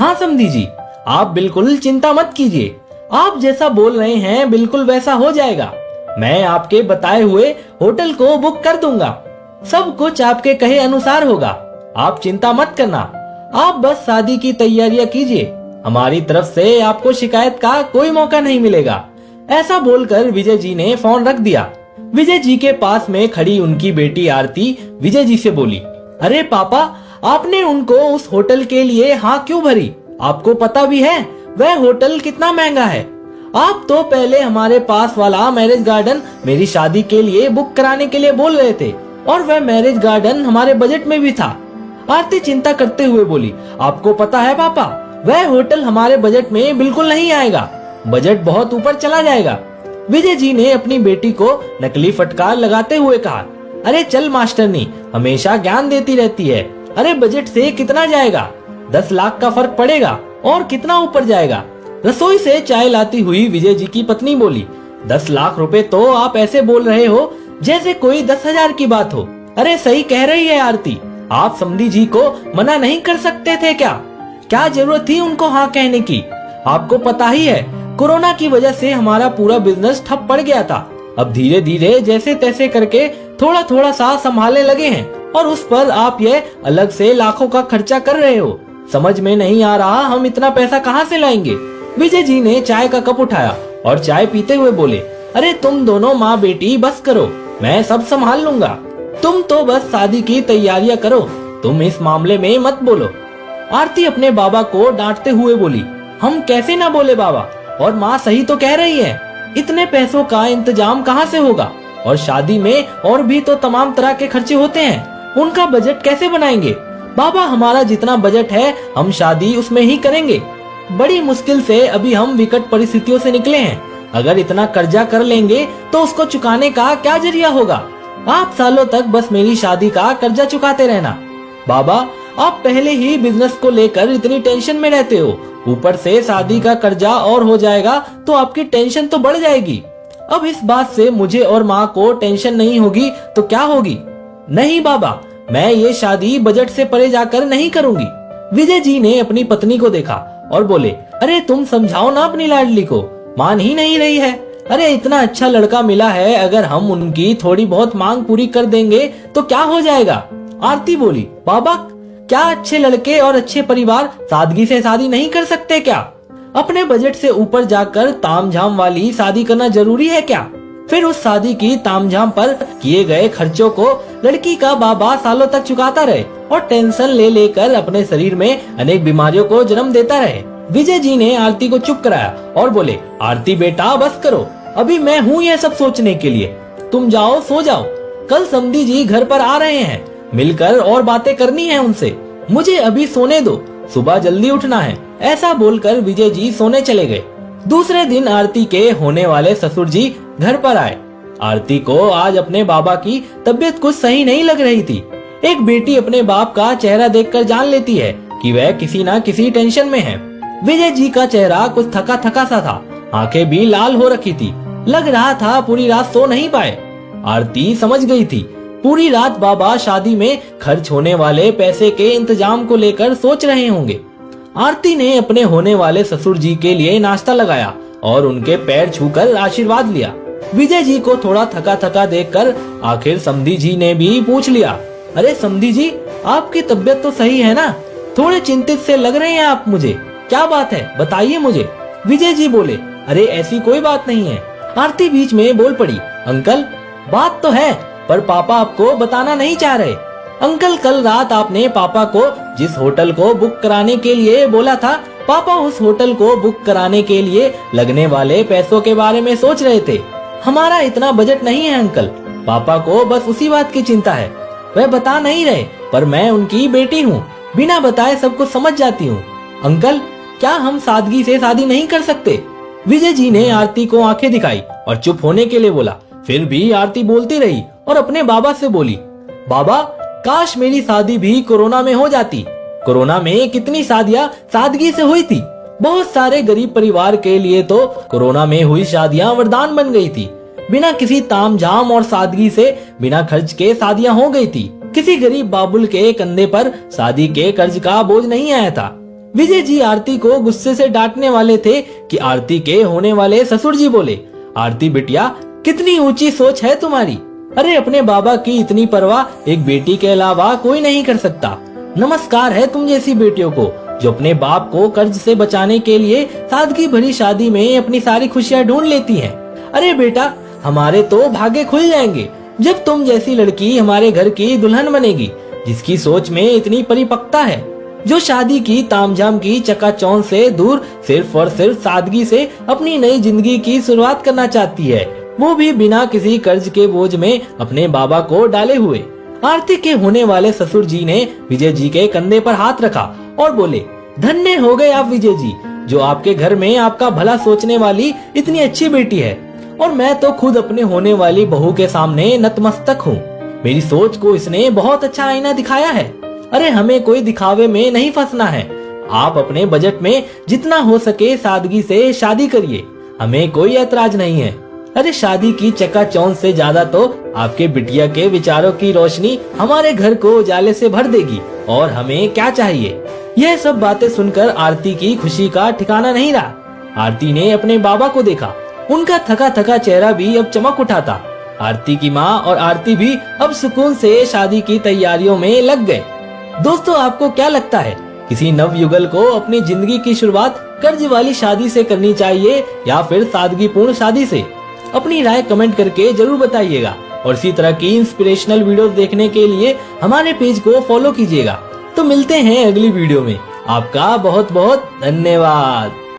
हाँ समधी जी, आप बिल्कुल चिंता मत कीजिए। आप जैसा बोल रहे हैं बिल्कुल वैसा हो जाएगा। मैं आपके बताए हुए होटल को बुक कर दूंगा। सब कुछ आपके कहे अनुसार होगा। आप चिंता मत करना। आप बस शादी की तैयारियां कीजिए। हमारी तरफ से आपको शिकायत का कोई मौका नहीं मिलेगा। ऐसा बोलकर विजय जी ने फोन रख दिया। विजय जी के पास में खड़ी उनकी बेटी आरती विजय जी से बोली, अरे पापा, आपने उनको उस होटल के लिए हाँ क्यों भरी? आपको पता भी है वह होटल कितना महंगा है। आप तो पहले हमारे पास वाला मैरिज गार्डन मेरी शादी के लिए बुक कराने के लिए बोल रहे थे और वह मैरिज गार्डन हमारे बजट में भी था। आरती चिंता करते हुए बोली, आपको पता है पापा, वह होटल हमारे बजट में बिल्कुल नहीं आएगा। बजट बहुत ऊपर चला जाएगा। विजय जी ने अपनी बेटी को नकली फटकार लगाते हुए कहा, अरे चल मास्टरनी, हमेशा ज्ञान देती रहती है। अरे बजट से कितना जाएगा? 10 लाख का फर्क पड़ेगा। और कितना ऊपर जाएगा? रसोई से चाय लाती हुई विजय जी की पत्नी बोली, 10 लाख रुपए तो आप ऐसे बोल रहे हो जैसे कोई 10,000 की बात हो। अरे सही कह रही है आरती, आप समधी जी को मना नहीं कर सकते थे क्या? क्या जरूरत थी उनको हाँ कहने की? आपको पता ही है कोरोना की वजह से हमारा पूरा बिजनेस ठप पड़ गया था। अब धीरे धीरे जैसे तैसे करके थोड़ा थोड़ा सा संभालने लगे हैं और उस पर आप ये अलग से लाखों का खर्चा कर रहे हो। समझ में नहीं आ रहा हम इतना पैसा कहाँ से लाएंगे। विजय जी ने चाय का कप उठाया और चाय पीते हुए बोले, अरे तुम दोनों माँ बेटी बस करो, मैं सब संभाल लूंगा। तुम तो बस शादी की तैयारियां करो, तुम इस मामले में मत बोलो। आरती अपने बाबा को डांटते हुए बोली, हम कैसे ना बोले बाबा, और माँ सही तो कह रही है। इतने पैसों का इंतजाम कहाँ से होगा? और शादी में और भी तो तमाम तरह के खर्चे होते हैं, उनका बजट कैसे बनाएंगे? बाबा हमारा जितना बजट है हम शादी उसमें ही करेंगे। बड़ी मुश्किल से अभी हम विकट परिस्थितियों से निकले हैं। अगर इतना कर्जा कर लेंगे तो उसको चुकाने का क्या जरिया होगा? आप सालों तक बस मेरी शादी का कर्जा चुकाते रहना। बाबा आप पहले ही बिजनेस को लेकर इतनी टेंशन में रहते हो, ऊपर से शादी का कर्जा और हो जाएगा तो आपकी टेंशन तो बढ़ जाएगी। अब इस बात से मुझे और माँ को टेंशन नहीं होगी तो क्या होगी? नहीं बाबा, मैं ये शादी बजट से परे जाकर नहीं करूंगी। विजय जी ने अपनी पत्नी को देखा और बोले, अरे तुम समझाओ ना अपनी लाडली को, मान ही नहीं रही है। अरे इतना अच्छा लड़का मिला है, अगर हम उनकी थोड़ी बहुत मांग पूरी कर देंगे तो क्या हो जाएगा? आरती बोली, बाबा क्या अच्छे लड़के और अच्छे परिवार सादगी से शादी नहीं कर सकते क्या? अपने बजट से ऊपर जाकर तामझाम वाली शादी करना जरूरी है क्या? फिर उस शादी की तामझाम पर किए गए खर्चों को लड़की का बाबा सालों तक चुकाता रहे और टेंशन ले लेकर अपने शरीर में अनेक बीमारियों को जन्म देता रहे। विजय जी ने आरती को चुप कराया और बोले, आरती बेटा बस करो, अभी मैं हूँ यह सब सोचने के लिए। तुम जाओ सो जाओ, कल समधी जी घर पर आ रहे हैं, मिलकर और बातें करनी है उनसे। मुझे अभी सोने दो, सुबह जल्दी उठना है। ऐसा बोलकर विजय जी सोने चले गए। दूसरे दिन आरती के होने वाले ससुर जी घर पर आए। आरती को आज अपने बाबा की तबीयत कुछ सही नहीं लग रही थी। एक बेटी अपने बाप का चेहरा देखकर जान लेती है कि वह किसी ना किसी टेंशन में है। विजय जी का चेहरा कुछ थका थका सा था, आंखें भी लाल हो रखी थी, लग रहा था पूरी रात सो नहीं पाए। आरती समझ गई थी पूरी रात बाबा शादी में खर्च होने वाले पैसे के इंतजाम को लेकर सोच रहे होंगे। आरती ने अपने होने वाले ससुर जी के लिए नाश्ता लगाया और उनके पैर छूकर आशीर्वाद लिया। विजय जी को थोड़ा थका थका देखकर आखिर समधी जी ने भी पूछ लिया, अरे समधी जी आपकी तबीयत तो सही है ना? थोड़े चिंतित से लग रहे हैं आप मुझे, क्या बात है बताइए मुझे। विजय जी बोले, अरे ऐसी कोई बात नहीं है। आरती बीच में बोल पड़ी, अंकल बात तो है पर पापा आपको बताना नहीं चाह रहे। अंकल कल रात आपने पापा को जिस होटल को बुक कराने के लिए बोला था, पापा उस होटल को बुक कराने के लिए लगने वाले पैसों के बारे में सोच रहे थे। हमारा इतना बजट नहीं है अंकल, पापा को बस उसी बात की चिंता है। वह बता नहीं रहे पर मैं उनकी बेटी हूँ, बिना बताए सब कुछ समझ जाती हूँ। अंकल क्या हम सादगी से शादी नहीं कर सकते? विजय जी ने आरती को आंखें दिखाई और चुप होने के लिए बोला। फिर भी आरती बोलती रही और अपने बाबा से बोली, बाबा काश मेरी शादी भी कोरोना में हो जाती। कोरोना में कितनी शादियां सादगी से हुई थी। बहुत सारे गरीब परिवार के लिए तो कोरोना में हुई शादियां वरदान बन गई थी। बिना किसी तामझाम और सादगी से बिना खर्च के शादियां हो गई थी। किसी गरीब बाबुल के कंधे पर शादी के कर्ज का बोझ नहीं आया था। विजय जी आरती को गुस्से से डांटने वाले थे कि आरती के होने वाले ससुर जी बोले, आरती बिटिया कितनी ऊंची सोच है तुम्हारी। अरे अपने बाबा की इतनी परवाह एक बेटी के अलावा कोई नहीं कर सकता। नमस्कार है तुम जैसी बेटियों को जो अपने बाप को कर्ज से बचाने के लिए सादगी भरी शादी में अपनी सारी खुशियां ढूंढ लेती हैं। अरे बेटा हमारे तो भाग्य खुल जाएंगे जब तुम जैसी लड़की हमारे घर की दुल्हन बनेगी, जिसकी सोच में इतनी परिपक्वता है, जो शादी की तामझाम की चकाचौंध से दूर सिर्फ और सिर्फ सादगी से अपनी नई जिंदगी की शुरुआत करना चाहती है, वो भी बिना किसी कर्ज के बोझ में अपने बाबा को डाले हुए। आरती के होने वाले ससुर जी ने विजय जी के कंधे पर हाथ रखा और बोले, धन्य हो गए आप विजय जी, जो आपके घर में आपका भला सोचने वाली इतनी अच्छी बेटी है। और मैं तो खुद अपने होने वाली बहू के सामने नतमस्तक हूँ। मेरी सोच को इसने बहुत अच्छा आईना दिखाया है। अरे हमें कोई दिखावे में नहीं फंसना है। आप अपने बजट में जितना हो सके सादगी से शादी करिए, हमें कोई ऐतराज नहीं है। अरे शादी की चकाचौंध से ज्यादा तो आपके बिटिया के विचारों की रोशनी हमारे घर को उजाले से भर देगी, और हमें क्या चाहिए। यह सब बातें सुनकर आरती की खुशी का ठिकाना नहीं रहा। आरती ने अपने बाबा को देखा, उनका थका थका चेहरा भी अब चमक उठा था। आरती की माँ और आरती भी अब सुकून से शादी की तैयारियों में लग गए। दोस्तों आपको क्या लगता है, किसी नवयुगल को अपनी जिंदगी की शुरुआत कर्ज वाली शादी से करनी चाहिए या फिर सादगीपूर्ण शादी से? अपनी राय कमेंट करके जरूर बताइएगा। और इसी तरह की इंस्पिरेशनल वीडियोस देखने के लिए हमारे पेज को फॉलो कीजिएगा। तो मिलते हैं अगली वीडियो में। आपका बहुत बहुत धन्यवाद।